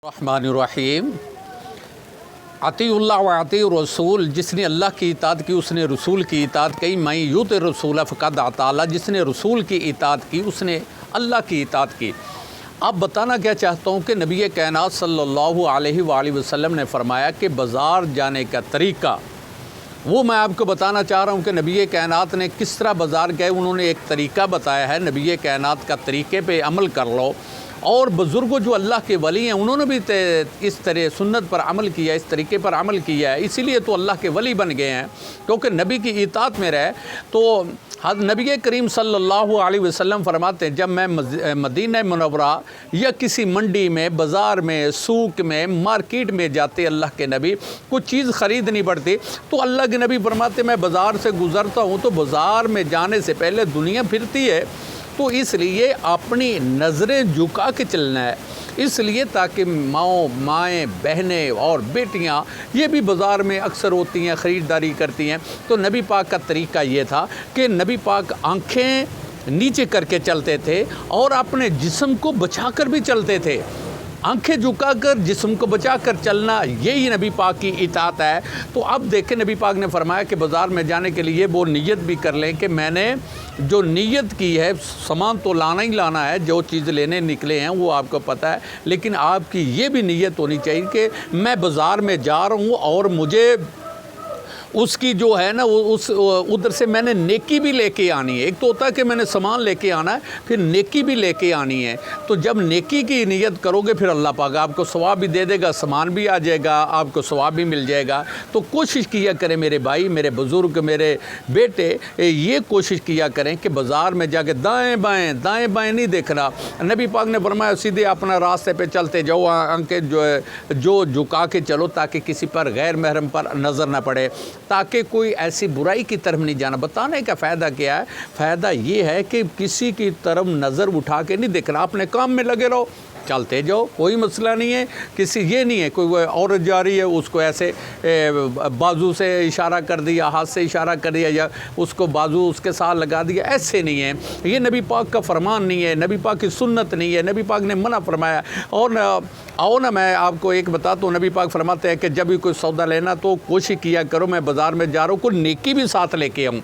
الرحمن الرحیم اطیع اللہ و اطیع الرسول، جس نے اللہ کی اطاعت کی اس نے رسول کی اطاعت کی۔ من یطع الرسول فقد اطاع اللہ، جس نے رسول کی اطاعت کی اس نے اللہ کی اطاعت کی۔ اب بتانا کیا چاہتا ہوں کہ نبی کائنات صلی اللہ علیہ وآلہ وسلم نے فرمایا کہ بازار جانے کا طریقہ وہ میں آپ کو بتانا چاہ رہا ہوں کہ نبی کائنات نے کس طرح بازار گئے۔ انہوں نے ایک طریقہ بتایا ہے، نبی کائنات کا طریقے پہ عمل کر لو۔ اور بزرگوں جو اللہ کے ولی ہیں انہوں نے بھی اس طرح سنت پر عمل کیا، اس طریقے پر عمل کیا ہے، اسی لیے تو اللہ کے ولی بن گئے ہیں، کیونکہ نبی کی اطاعت میں رہے۔ تو نبی کریم صلی اللہ علیہ وسلم فرماتے ہیں جب میں مدینہ منورہ یا کسی منڈی میں، بازار میں، سوق میں، مارکیٹ میں جاتے اللہ کے نبی کچھ چیز خریدنی پڑتی تو اللہ کے نبی فرماتے میں بازار سے گزرتا ہوں تو بازار میں جانے سے پہلے دنیا پھرتی ہے، تو اس لیے اپنی نظریں جھکا کے چلنا ہے، اس لیے تاکہ مائیں، بہنیں اور بیٹیاں یہ بھی بازار میں اکثر ہوتی ہیں، خریداری کرتی ہیں۔ تو نبی پاک کا طریقہ یہ تھا کہ نبی پاک آنکھیں نیچے کر کے چلتے تھے اور اپنے جسم کو بچا کر بھی چلتے تھے۔ آنکھیں جھکا کر جسم کو بچا کر چلنا، یہی نبی پاک کی اطاعت ہے۔ تو اب دیکھیں نبی پاک نے فرمایا کہ بازار میں جانے کے لیے وہ نیت بھی کر لیں کہ میں نے جو نیت کی ہے، سامان تو لانا ہی لانا ہے، جو چیز لینے نکلے ہیں وہ آپ کو پتہ ہے، لیکن آپ کی یہ بھی نیت ہونی چاہیے کہ میں بازار میں جا رہا ہوں اور مجھے اس کی جو ہے نا ادھر سے میں نے نیکی بھی لے کے آنی ہے۔ ایک تو ہوتا ہے کہ میں نے سامان لے کے آنا ہے، پھر نیکی بھی لے کے آنی ہے۔ تو جب نیکی کی نیت کرو گے پھر اللہ پاک آپ کو ثواب بھی دے دے گا، سامان بھی آ جائے گا، آپ کو ثواب بھی مل جائے گا۔ تو کوشش کیا کریں میرے بھائی، میرے بزرگ، میرے بیٹے، یہ کوشش کیا کریں کہ بازار میں جا کے دائیں بائیں نہیں دیکھنا۔ نبی پاک نے فرمایا سیدھے اپنا راستے پہ چلتے جاؤ، آنکھیں جو جھکا کے چلو تاکہ کسی پر غیر محرم پر نظر نہ پڑے، تاکہ کوئی ایسی برائی کی طرف نہیں جانا۔ بتانے کا فائدہ کیا ہے؟ فائدہ یہ ہے کہ کسی کی طرف نظر اٹھا کے نہیں دیکھنا، اپنے کام میں لگے رہو، چلتے جاؤ، کوئی مسئلہ نہیں ہے۔ کسی یہ نہیں ہے کوئی عورت جا رہی ہے اس کو ایسے بازو سے اشارہ کر دیا، ہاتھ سے اشارہ کر دیا، یا اس کو بازو اس کے ساتھ لگا دیا، ایسے نہیں ہے۔ یہ نبی پاک کا فرمان نہیں ہے، نبی پاک کی سنت نہیں ہے، نبی پاک نے منع فرمایا۔ اور میں آپ کو ایک بتاتا ہوں، نبی پاک فرماتے ہیں کہ جب بھی کوئی سودا لینا تو کوشش کیا کرو میں بازار میں جا رہا ہوں کوئی نیکی بھی ساتھ لے کے آؤں۔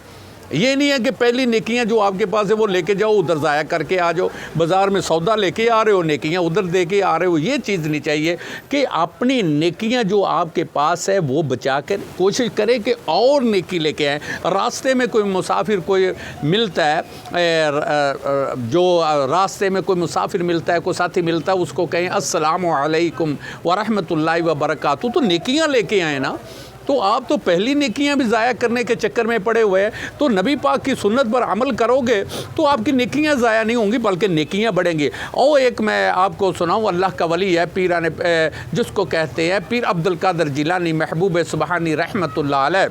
یہ نہیں ہے کہ پہلی نیکیاں جو آپ کے پاس ہے وہ لے کے جاؤ، ادھر ضائع کر کے آ جاؤ، بازار میں سودا لے کے آ رہے ہو نیکیاں ادھر دے کے آ رہے ہو، یہ چیز نہیں چاہیے۔ کہ اپنی نیکیاں جو آپ کے پاس ہے وہ بچا کر کوشش کریں کہ اور نیکی لے کے آئیں۔ راستے میں کوئی مسافر کوئی ملتا ہے، جو راستے میں کوئی مسافر ملتا ہے، کوئی ساتھی ملتا ہے، اس کو کہیں السلام علیکم ورحمۃ اللہ وبرکاتہ، تو نیکیاں لے کے آئیں نا۔ تو آپ تو پہلی نیکیاں بھی ضائع کرنے کے چکر میں پڑے ہوئے ہیں۔ تو نبی پاک کی سنت پر عمل کرو گے تو آپ کی نیکیاں ضائع نہیں ہوں گی بلکہ نیکیاں بڑھیں گی۔ اور ایک میں آپ کو سناؤں، اللہ کا ولی ہے، پیران جس کو کہتے ہیں پیر عبد القادر جیلانی محبوب سبحانی رحمۃ اللہ علیہ،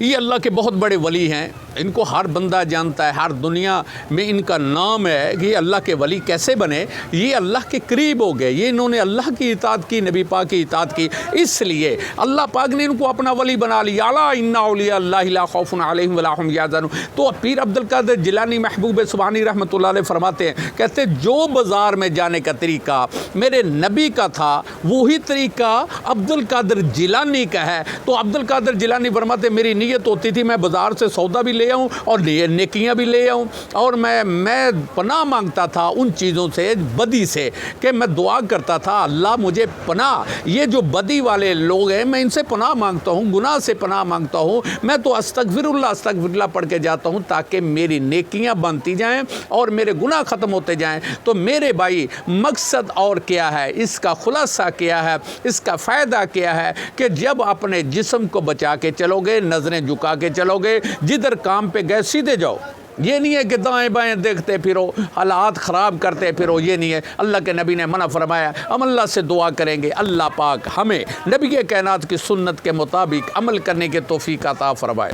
یہ اللہ کے بہت بڑے ولی ہیں، ان کو ہر بندہ جانتا ہے، ہر دنیا میں ان کا نام ہے کہ یہ اللہ کے ولی کیسے بنے۔ یہ اللہ کے قریب ہو گئے، یہ انہوں نے اللہ کی اطاعت کی، نبی پاک کی اطاعت کی، اس لیے اللہ پاک نے ان کو اپنا ولی بنا لیا۔ الا ان اولیاء اللہ لا خوف علیہم ولا هم یحزنون۔ تو پیر عبد القادر جیلانی محبوب سبحانی رحمۃ اللہ علیہ فرماتے ہیں، کہتے جو بازار میں جانے کا طریقہ میرے نبی کا تھا وہی طریقہ عبد القادر جیلانی کا ہے۔ تو عبد القادر جیلانی فرماتے میری نیت ہوتی تھی میں بازار سے سودا بھی لے آؤں اور نیکیاں بھی لے آؤں، اور میں پناہ مانگتا تھا ان چیزوں سے، بدی سے، کہ میں دعا کرتا تھا اللہ مجھے پناہ، یہ جو بدی والے لوگ ہیں میں ان سے پناہ مانگتا ہوں، گناہ سے پناہ مانگتا ہوں، میں تو استغفر اللہ پڑھ کے جاتا ہوں تاکہ میری نیکیاں بنتی جائیں اور میرے گناہ ختم ہوتے جائیں۔ تو میرے بھائی مقصد اور کیا ہے، اس کا خلاصہ کیا ہے، اس کا فائدہ کیا ہے کہ جب اپنے جسم کو بچا کے چلو گے، نظریں جھکا کے چلو گے، جدھر کام پہ گئے سیدھے جاؤ۔ یہ نہیں ہے کہ دائیں بائیں دیکھتے پھرو، حالات خراب کرتے پھرو، یہ نہیں ہے۔ اللہ کے نبی نے منع فرمایا۔ ہم اللہ سے دعا کریں گے اللہ پاک ہمیں نبی کائنات کی سنت کے مطابق عمل کرنے کے توفیق عطا فرمائے۔